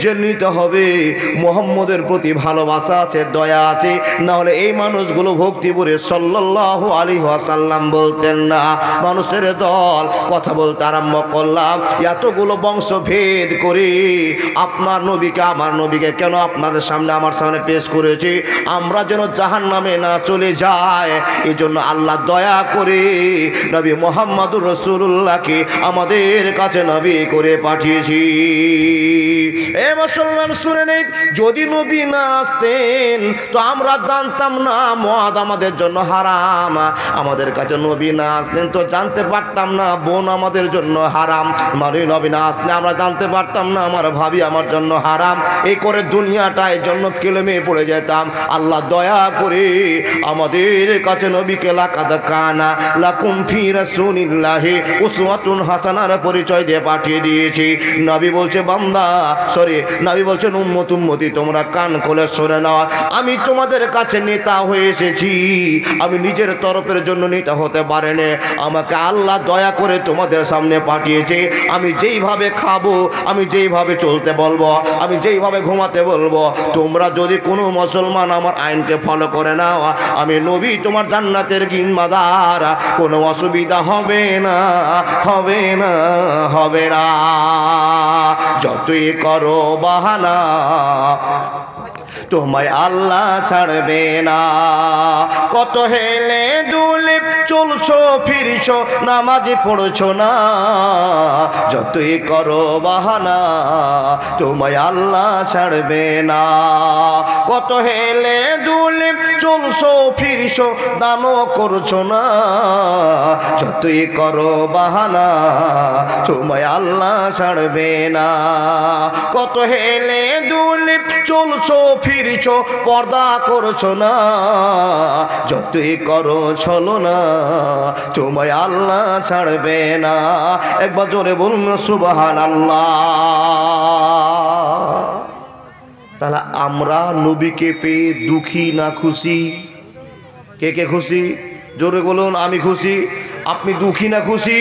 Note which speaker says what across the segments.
Speaker 1: জেনে নিতে হবে মুহাম্মদের প্রতি ভালোবাসা আছে, দয়া আছে, না হলে এই মানুষগুলো ভক্তি ভরে সাল্লাল্লাহু আলাইহি ওয়াসাল্লাম বলতেন না। মানুষের দল কথা বলতে আরম্ভ করলাম, এতগুলো বংশভেদ করে আপনার নবীকে আমার নবীকে কেন আপনাদের সামনে আমার সামনে পেশ করেছি? আমরা যেন জাহান্নামে না চলে যায়, এই জন্য আল্লাহ দয়া করে নবী মুহাম্মদুর রাসূলুল্লাহকে আমাদের কাছে নবী করে পাঠিয়েছি। এ মুসলমান শুনে নেই, যদি নবী না আসতেন তো আমরা জানতাম না মদ আমাদের জন্য হারাম। আমাদের কাছে নবী না আসতেন তো জানতে পারতাম না বোন আমাদের জন্য হারাম। মানে নবী না আসলে আমরা জানতে পারতাম না আমার ভাবি আমার জন্য হারাম। এই করে দুনিয়াটায় জন্য কেলেমে পড়ে যেতাম। আল্লাহ দয়া করে আমাদের কাছে নবীকে লাকাদ কানা লাকুম ফি রাসূলিল্লাহি উসওয়াতুন হাসানার পরিচয় দিয়ে পাঠিয়ে দিয়েছি। নবী বলছে বান্দা, নবী বলছেন উম্মতি তোমরা কান খুলে শুনে নাও, আমি তোমাদের কাছে নেতা হয়ে এসেছি। আমি নিজের তরফের জন্য নেতা হতে পারেনি, আমাকে আল্লাহ দয়া করে তোমাদের সামনে পাঠিয়েছে। আমি যেইভাবে খাবো, আমি যেইভাবে চলতে বলবো, আমি যেইভাবে ঘুমাতে বলবো, তোমরা যদি কোনো মুসলমান আমার আইনকে ফলো করে নাও, আমি নবী তোমার জান্নাতের জিম্মাদার। কোনো অসুবিধা হবে না, হবে না, হবে না। যতই করো বাহানা তোমায় আল্লাহ ছাড়বে না। কত হেলে দুলে চলছো ফিরছো নামাজ পড়ছো না, যতই করো বাহানা তোমায় আল্লাহ ছাড়বে না। কত হেলে দুলে চলছো ফিরছো দানও করছো না, যতই করো বাহানা তোমায় আল্লাহ ছাড়বে না। কত হেলে দুলে চলছো ফিরছো পর্দা করছো না, যতই করো ছলো না তোমায় আল্লাহ ছাড়বে না। একবার জোরে বলুন সুবহানাল্লাহ। তাহলে আমরা নবীকে পেয়ে দুঃখী না খুশি? কে কে খুশি? জোরে বলুন আমি খুশি। আপনি দুঃখী না খুশি?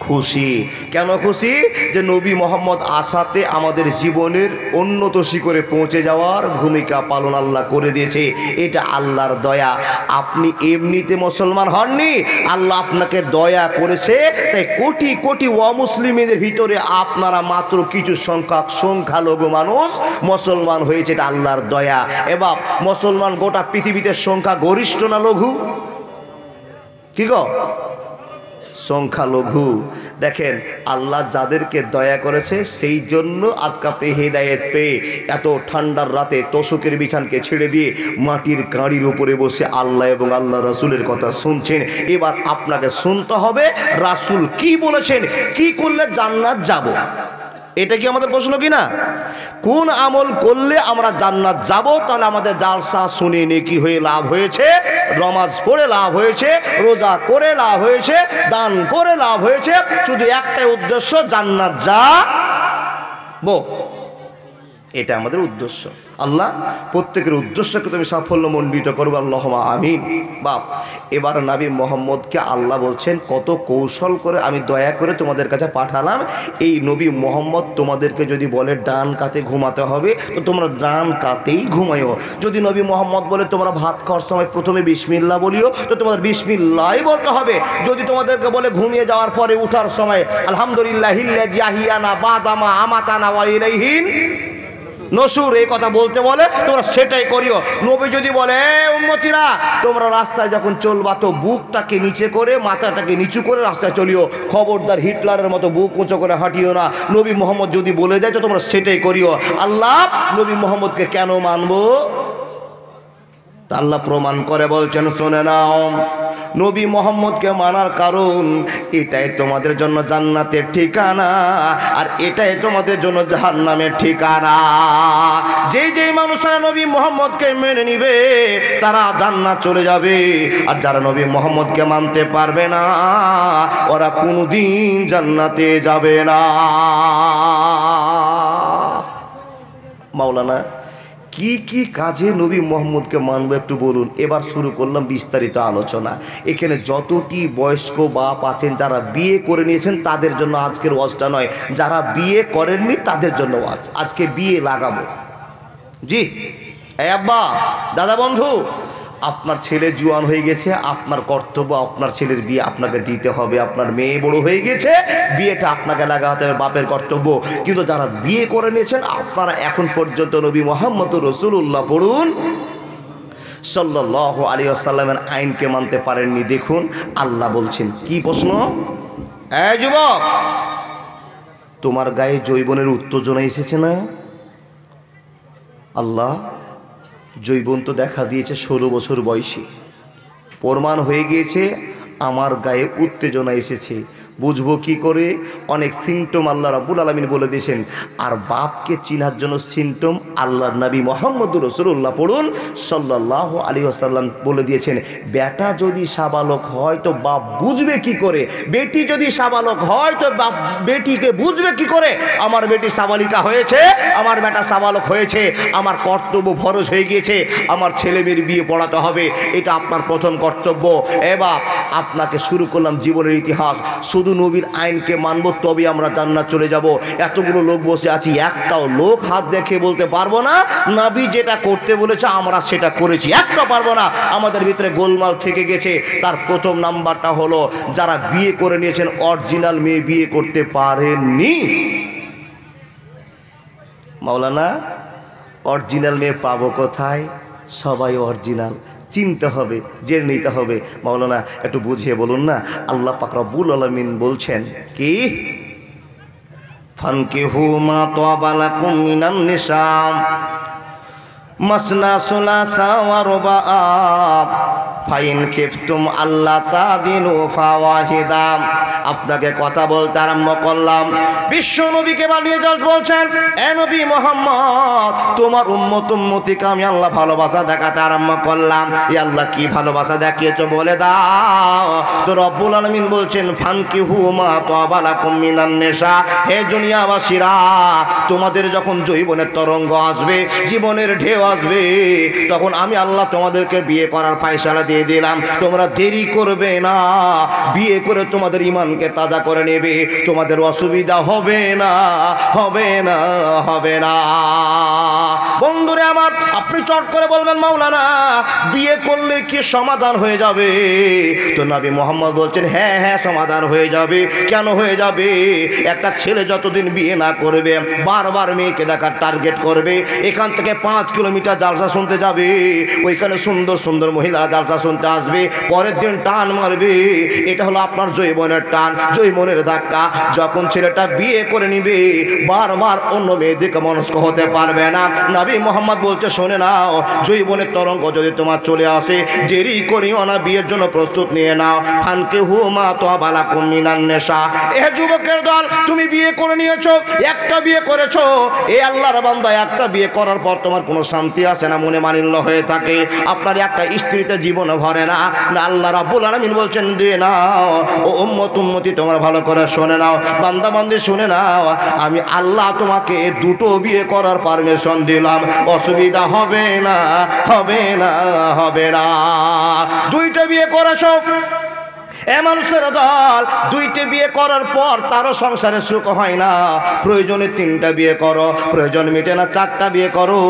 Speaker 1: খুশি। কেন খুশি? যে নবী মোহাম্মদ আসাতে আমাদের জীবনের উন্নত শিখরে পৌঁছে যাওয়ার ভূমিকা পালন আল্লাহ করে দিয়েছে। এটা আল্লাহর দয়া। আপনি এমনিতে মুসলমান হননি, আল্লাহ আপনাকে দয়া করেছে। তাই কোটি কোটি অমুসলিমদের ভিতরে আপনারা মাত্র কিছু সংখ্যালঘু মানুষ মুসলমান হয়েছে, এটা আল্লাহর দয়া। এবার মুসলমান গোটা পৃথিবীতে সংখ্যা গরিষ্ঠ না লঘু? কি গো? সংখ্যালঘু। দেখেন আল্লাহ যাদেরকে দয়া করেছে সেই জন্য আজকে আপনি হেদায়েত পেয়ে এত ঠান্ডার রাতে তোষকের বিছানকে ছেড়ে দিয়ে মাটির গাড়ির উপরে বসে আল্লাহ এবং আল্লাহ রাসূলের কথা শুনছেন। এবার আপনাকে শুনতে হবে রাসূল কি বলেছেন, কি করলে জান্নাত যাব। এটা কি আমাদের প্রশ্ন কি না? কোন আমল করলে আমরা জান্নাত যাব? তাহলে আমাদের জালসা শুনে নেকি হয়ে লাভ হয়েছে, নামাজ পড়ে লাভ হয়েছে, রোজা করে লাভ হয়েছে, দান করে লাভ হয়েছে, শুধু একটাই উদ্দেশ্য জান্নাত যাব। এটা আমাদের উদ্দেশ্য। আল্লাহ প্রত্যেকের উদ্দেশ্যকে তুমি সাফল্যমণ্ডিত করবে, আল্লাহুম্মা আমিন। বাপ এবার নবী মুহাম্মদকে আল্লাহ বলছেন কত কৌশল করে আমি দয়া করে তোমাদের কাছে পাঠালাম। এই নবী মুহাম্মদ তোমাদেরকে যদি বলে ডান কাতে ঘুমাতে হবে তো তোমরা ডান কাতেই ঘুমাইও। যদি নবী মুহাম্মদ বলে তোমরা ভাত খাওয়ার সময় প্রথমে বিসমিল্লাহ বলিও তো তোমাদের বিসমিল্লাহই বলতে হবে। যদি তোমাদেরকে বলে ঘুমিয়ে যাওয়ার পরে উঠার সময় আলহামদুলিল্লাহিল্লাযী আহিয়ানা বাদামা আমাতানা ওয়া ইলাইহিন নসুর এই কথা বলতে বলে তোমরা সেটাই করিও। নবী যদি বলে উম্মতিরা তোমরা রাস্তায় যখন চলবা তো বুকটাকে নিচে করে মাথাটাকে নিচু করে রাস্তায় চলিও, খবরদার হিটলারের মতো বুক উঁচু করে হাঁটিও না। নবী মোহাম্মদ যদি বলে দেয় তো তোমরা সেটাই করিও। আল্লাহ নবী মোহাম্মদকে কেন মানবো? আল্লাহ প্রমাণ করে বলছেন শুনে নাও, নবী মুহাম্মদকে মানার কারণ এটাই তোমাদের জন্য জান্নাতের ঠিকানা আর এটাই তোমাদের জন্য জাহান্নামের ঠিকানা। যেই মানুষরা নবী মুহাম্মদকে মেনে নিবে তারা জান্নাত চলে যাবে, আর যারা নবী মুহাম্মদকে মানতে পারবে না ওরা কোনোদিন জান্নাতে যাবে না। মাওলানা কি কি কাজে নবী মোহাম্মদকে মানব একটু বলুন। এবার শুরু করলাম বিস্তারিত আলোচনা। এখানে যতটি বয়স্ক বাপ আছেন যারা বিয়ে করে নিয়েছেন তাদের জন্য আজকের ওয়াজটা নয়, যারা বিয়ে করেননি তাদের জন্য ওয়াজ। আজকে বিয়ে লাগাবো। জি এই আব্বা, দাদা, বন্ধু, আপনার ছেলে জুয়ান হয়ে গেছে, আপনার কর্তব্য আপনার ছেলের বিয়ে আপনাকে দিতে হবে। আপনার মেয়ে বড় হয়ে গেছে, বিয়েটা আপনাকে লাগাতে হবে, বাপের কর্তব্য। কিন্তু যারা বিয়ে করে নিয়েছেন আপনারা এখন পর্যন্ত নবী মুহাম্মদ রাসূলুল্লাহ পড়ুন সাল্লাল্লাহু আলাইহি ওয়াসাল্লামের আইনকে মানতে পারেননি। দেখুন আল্লাহ বলছেন কি প্রশ্ন, এই যুবক তোমার গায়ে যৌবনের উত্তেজনা এসেছে না? আল্লাহ যৌবন তো দেখা দিয়েছে 16 বছর বয়সে, প্রমাণ হয়ে গিয়েছে আমার গায়ে উত্তেজনা এসেছে, বুঝবো কি করে? অনেক সিমটম আল্লাহ রাব্বুল আলামিন বলে দিয়েছেন। আর বাপকে চিনার জন্য সিমটম আল্লাহর নবী মুহাম্মদুর রাসূলুল্লাহ পড়ুন সাল্লাল্লাহু আলাইহি ওয়াসাল্লাম বলে দিয়েছেন। বেটা যদি সাবালক হয় তো বাপ বুঝবে কি করে? বেটি যদি সাবালক হয় তো বাপ বেটিকে বুঝবে কি করে? আমার বেটি সাবালিকা হয়েছে, আমার বেটা সাবালক হয়েছে, আমার কর্তব্য ফরজ হয়ে গিয়েছে, আমার ছেলে মেয়ের বিয়ে পড়াতে হবে, এটা আপনার প্রথম কর্তব্য। এবার আপনাকে শুরু করলাম জীবনের ইতিহাস। শুধু নবীর আইনকে মানব তবে আমরা জান্নাত চলে যাব। এতগুলো লোক বসে আছি, একটাও লোক হাত দেখে বলতে পারবো না নবী যেটা করতে বলেছে আমরা সেটা করেছি, একটা পারবো না। আমাদের ভিতরে গোলমাল থেকে গেছে। তার প্রথম নাম্বারটা হলো যারা বিয়ে করে নিয়েছেন অরিজিনাল মেয়ে বিয়ে করতে পারেননি। মাওলানা অরিজিনাল মেয়ে পাবো কোথায়? সবাই অরিজিনাল, চিনতে হবে, জেনে নিতে হবে। মাওলানা একটু বুঝিয়ে বলুন না। আল্লাহ পাক রব্বুল আলামিন বলছেন কি, ফানকিহু মা তাবা লাকুম মিনান নিসা মাসনা সুলাসা ওয়া রুবা ফাইন খিফতুম আল্লাহ তাদিলু ফাওয়াহিদা। আপনাকে কথা বলতে আরম্ভ করলাম। বিশ্ব নবীকে বানিয়ে বলছেন, এ নবী মুহাম্মদ তোমার উম্মতিকে আমি আল্লাহ ভালোবাসা দেখাতে আরম্ভ করলাম। এ আল্লাহ কি ভালোবাসা দেখিয়েছো বলে দাও। তো রব্বুল আলামিন বলছেন ফানকিহু মা তাবা লাকুম মিনান নিসা। হে দুনিয়াবাসীরা, তোমাদের যখন যৌবনের তরঙ্গ আসবে, জীবনের ঢেউ আসবে, তখন আমি আল্লাহ তোমাদেরকে বিয়ে করার ফায়সালা দিয়ে দিলাম। তোমরা দেরি করবে না, বিয়ে করে তোমাদের ঈমানকে তাজা করে নেবে, তোমাদের অসুবিধা হবে না, হবে না, হবে না। বন্ধুরে আমার, আপনি চট করে বলবেন মাওলানা বিয়ে করলে কি সমাধান হয়ে যাবে? তো নবী মুহাম্মদ বলছেন হ্যাঁ হ্যাঁ সমাধান হয়ে যাবে। কেন হয়ে যাবে? একটা ছেলে যতদিন বিয়ে না করবে বারবার মেয়েকে দেখার টার্গেট করবে। এখান থেকে 5 কিলোমিটার জালসা শুনতে যাবে, ওইখানে সুন্দর সুন্দর মহিলা জালসা শুনতে আসবে, পরের দিন টান মারবে। এটা হলো আপনার যৌবনের টান, যৌবনের ধাক্কা। যখন ছেলেটা বিয়ে করে নিবে বারবার অন্য মেয়েদিকে মনস্ক হতে পারবে না। নবী মুহাম্মদ বলছে শোনে নাও, যৌবনের তরঙ্গ যদি তোমার চলে আসে দেরি করিও না, বিয়ের জন্য প্রস্তুত নিয়ে নাও। ফানকিহু মা তাবা লাকুম মিনান নিসা। এ যুবকের দল, তুমি বিয়ে করে নিয়েছো, একটা বিয়ে করেছো, এই আল্লাহর বান্দা একটা বিয়ে করার পর তোমার কোনো শান্তি আসে না, মনে মালিন্য হয়ে থাকে, আপনার একটা স্ত্রীতে জীবন ভরে না। আল্লাহ রাব্বুল আলামিন বলছেন দিয়ে নাও, ও উম্মতি তোমরা ভালো করে শুনে নাও, বান্দা বান্দি শুনে নাও, আমি আল্লাহ তোমাকে 2টো বিয়ে করার পারমিশন দিলাম, অসুবিধা হবে না, হবে না, হবে না। 2টা বিয়ে করেছো, এ মানুষের দল 2টে বিয়ে করার পর তারও সংসারে সুখ হয় না, প্রয়োজনে 3টা বিয়ে করো, প্রয়োজন মেটে না 4টা বিয়ে করো।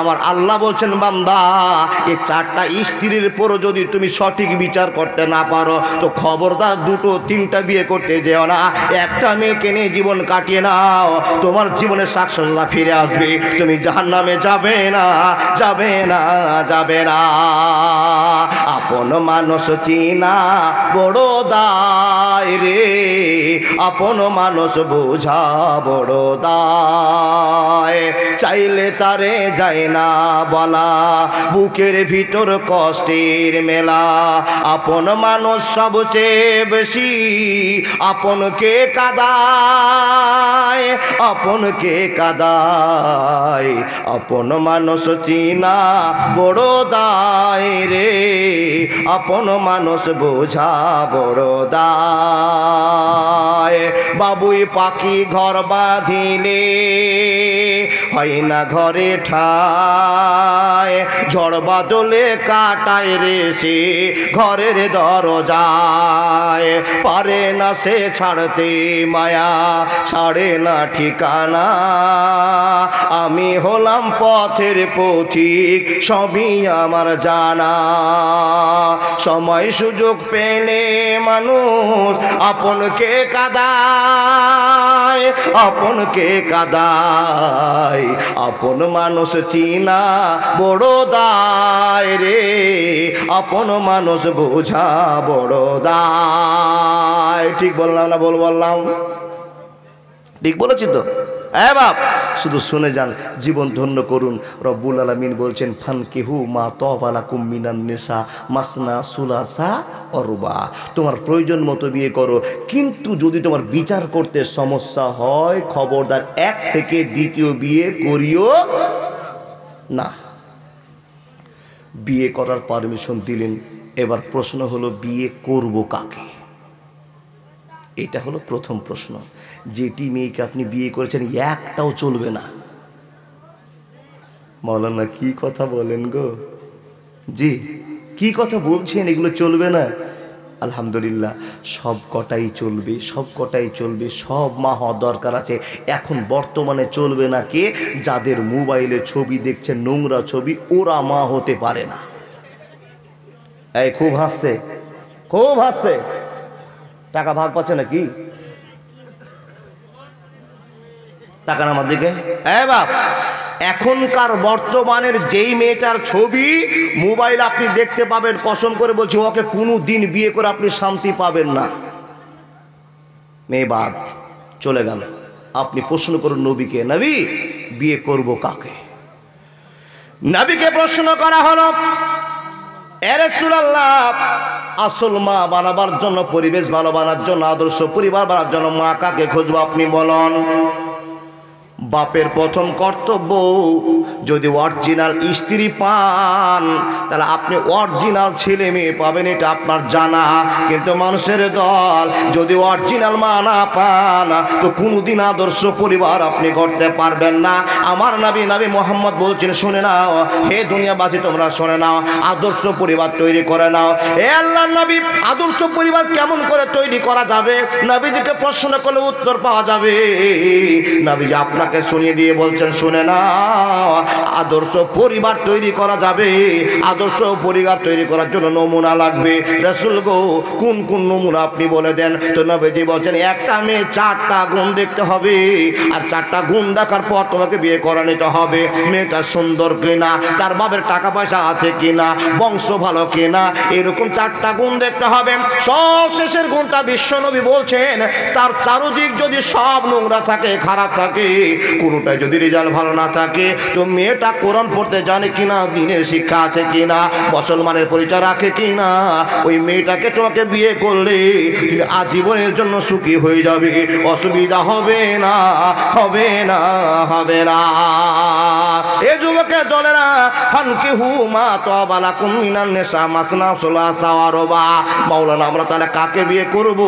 Speaker 1: আমার আল্লাহ বলছেন বান্দা এই 4টা স্ত্রীর পরও যদি তুমি সঠিক বিচার করতে না পারো তো খবরদার 2টো 3টা বিয়ে করতে যেও না। একটা মেয়েকে নিয়ে জীবন কাটিয়ে নাও, তোমার জীবনে সাকসেসফুল ফিরে আসবে, তুমি জাহান্নামে যাবে না, যাবে না, যাবে না। আপন মানুষ চিনা বড় দায় রে, আপন মানুষ বোঝা বড় দায়, চাইলে তারে যায় না বলা, বুকের ভিতর কষ্টের মেলা। আপন মানুষ সবচেয়ে বেশি আপনকে কাঁদায়, আপনকে কাঁদায়, আপন মানুষ চিনা বড় দায় রে, আপন মানুষ বোঝা বড় দায়। বাবুই পাখি ঘর বাঁধিলে হয় না ঘরে ঠায়, ঝড় বাদলে কাটায় রে সে ঘরের দরজায়, পারে না সে ছাড়তে মায়া, ছাড়ে না ঠিকানা, আমি হলাম পথের পথিক সবই আমার জানা। সময় সুযোগ পেলে মানুষ আপনকে কাদায়, আপনকে কাদায়, আপন মানুষ চিনা বড় দায় রে, আপন মানুষ বোঝা বড় দায়। ঠিক বললাম না ভুল বললাম? ঠিক বলেছি তো? হ্যাঁ বাপ, শুধু শুনে যান, জীবন ধন্য করুন। রব্বুল আলামিন বলছেন ফানকিহু মা তাবা লাকুম মিনান নিসা মাসনা সুলাসা অরবা, তোমার প্রয়োজন মতো বিয়ে করো, কিন্তু যদি তোমার বিচার করতে সমস্যা হয় খবরদার এক থেকে দ্বিতীয় বিয়ে করিও না। বিয়ে করার পারমিশন দিলেন, এবার প্রশ্ন হলো বিয়ে করব কাকে? এটা হলো প্রথম প্রশ্ন। যেটি মেয়েকে আপনি বিয়ে করেছেন একটাও চলবে না। মাওলানা কি কথা বলেন গো? জি, কি কথা বলছেন? এগুলো চলবে না? আলহামদুলিল্লাহ, সব কটাই চলবে, সব কটাই চলবে। সব মা হওয়া দরকার আছে। এখন বর্তমানে চলবে না কে? যাদের মোবাইলে ছবি দেখছে, নোংরা ছবি, ওরা মা হতে পারে না। এই খুব হাসছে, খুব হাসছে। টাকা ভাগ পাচ্ছে নাকি? টাকা না আমার দিকে। এ বাপ, এখনকার বর্তমানের যেই মেয়েটার ছবি মোবাইল আপনি দেখতে পাবেন, কসম করে বলছি ওকে কোনো দিন বিয়ে করে আপনি শান্তি পাবেন না। মেয়ে বাদ চলে গেল। আপনি প্রশ্ন করুন নবীকে, নবী বিয়ে করব কাকে? নবীকে প্রশ্ন করা হলো, এ রাসূলুল্লাহ, আসল মা বানাবার জন্য, পরিবেশ ভালো বানার জন্য, আদর্শ পরিবার বানার জন্য মা কাকে খুঁজবো আপনি বলুন। বাপের প্রথম কর্তব্য, যদি অরিজিনাল স্ত্রী পান তাহলে আপনি অরিজিনাল ছেলে মেয়ে পাবেন, এটা আপনার জানা। কিন্তু মানুষের দল যদি অরিজিনাল মা না পান তো কোনোদিন আদর্শ পরিবার আপনি করতে পারবেন না। আমার নবী মুহাম্মদ বলছেন, শুনে নাও হে দুনিয়াবাসী, তোমরা শুনে নাও, আদর্শ পরিবার তৈরি করে নাও। হে আল্লাহর নবী, আদর্শ পরিবার কেমন করে তৈরি করা যাবে? নবীজিকে প্রশ্ন করলে উত্তর পাওয়া যাবে। নবীজি আপনাকে শুনিয়ে দিয়ে বলছেন, শুনে না, আদর্শ পরিবার তৈরি করা যাবে। আদর্শ পরিবার তৈরি করার জন্য নমুনা লাগবে। রাসূল গো, কোন কোন নমুনা আপনি বলে দেন। তো নবীজি বলছেন, একটা মেয়ে 4টা গুণ দেখতে হবে, আর 4টা গুণ দেখার পর তোমাকে বিয়ে করে নিতে হবে। মেয়েটা সুন্দর কিনা, তার বাবার টাকা পয়সা আছে কিনা, বংশ ভালো কিনা, এরকম 4টা গুণ দেখতে হবে। সব শেষের গুণটা বিশ্বনবী বলছেন, তার চারদিক যদি সব নোংরা থাকে, খারাপ থাকে, কোনোটাই যদি রেজাল্ট ভালো না থাকে, তো মেয়েটা কোরআন পড়তে জানে কিনা, দিনের শিক্ষা আছে কিনা, মুসলমানের পরিচয় রাখে কিনা, ওই মেয়েটাকে তোমাকে বিয়ে করলে তুমি আজীবনের জন্য সুখী হয়ে যাবে, অসুবিধা হবে না, হবে না, হবে না। এ যুবকের দলেরা, ফানকিহু মা তাবা লাকুম মিনান নিসা মাসনা সুলাসা ওয়া রুবা। মাওলানা, আমরা তাহলে কাকে বিয়ে করব?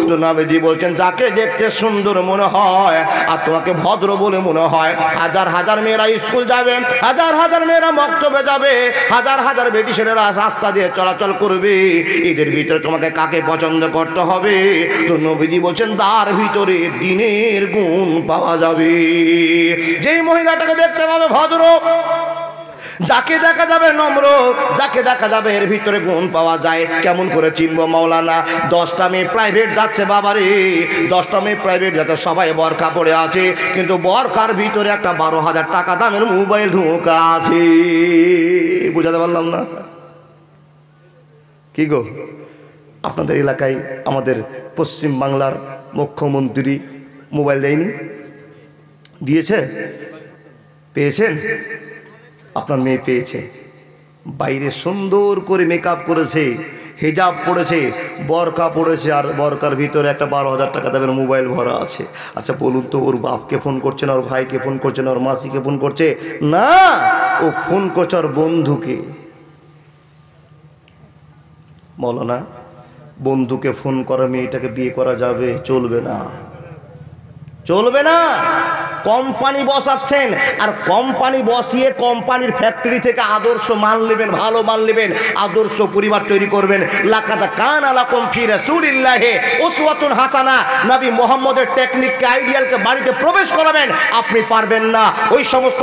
Speaker 1: তো নবীজি বলছেন, যাকে দেখতে সুন্দর মনে হয় আর তোমাকে ভদ্র বলে মনে হয়। হাজার হাজার মেয়েরা স্কুল যাবে, হাজার হাজার মেয়েরা মক্তবে যাবে, হাজার হাজার বেটি ছেলেরা রাস্তা দিয়ে চলাচল করবে, এদের ভিতরে তোমাকে কাকে পছন্দ করতে হবে? তো নবীজি বলছেন, তার ভিতরে দিনের গুণ পাওয়া যাবে। যেই মহিলাটাকে দেখতে পাবে ভদ্র, যাকে দেখা যাবে নম্র, যাকে দেখা যাবে এর ভিতরে গুণ পাওয়া যায়। কেমন করে চিনবো মাওলানা? 10টা মেয়ে প্রাইভেট যাচ্ছে, বাবারে 10টা মেয়ে প্রাইভেট যাচ্ছে, সবাই বরখা পরে আছে, কিন্তু বরখার ভিতরে একটা 12,000 টাকা দামের মোবাইল ঢোকা আছে। বুঝাতে পারলাম না? কি গো, আপনাদের এলাকায় আমাদের পশ্চিম বাংলার মুখ্যমন্ত্রী মোবাইল দেয়নি? দিয়েছে? পেয়েছেন? আপনার মেয়ে পেয়েছে। বাইরে সুন্দর করে মেকআপ করেছে, হিজাব পড়েছে, বরকা পড়েছে, আর বরকার ভিতরে একটা 12,000 টাকা দামের মোবাইল ভরা আছে। আচ্ছা বলুন তো, ওর বাপকে ফোন করছে না, ওর ভাইকে ফোন করছে না, ওর মাসিকে ফোন করছে না, ও ফোন করছে ওর বন্ধুকে। মাওলানা, বন্ধুকে ফোন করা মেয়েটাকে বিয়ে করা যাবে? চলবে না, চলবে না। কোম্পানি বসাচ্ছেন আর কোম্পানি বসিয়ে কোম্পানির ফ্যাক্টরি থেকে আদর্শ মাল নেবেন, ভালো মাল নেবেন, আদর্শ পরিবার তৈরি করবেন। লাকাদ কানা লাকুম ফি রাসূলিল্লাহি উসওয়াতুন হাসানা, নবী মুহাম্মদের টেকনিককে আইডিয়ালকে বাড়িতে প্রবেশ করাবেন, আপনি পারবেন না। ওই সমস্ত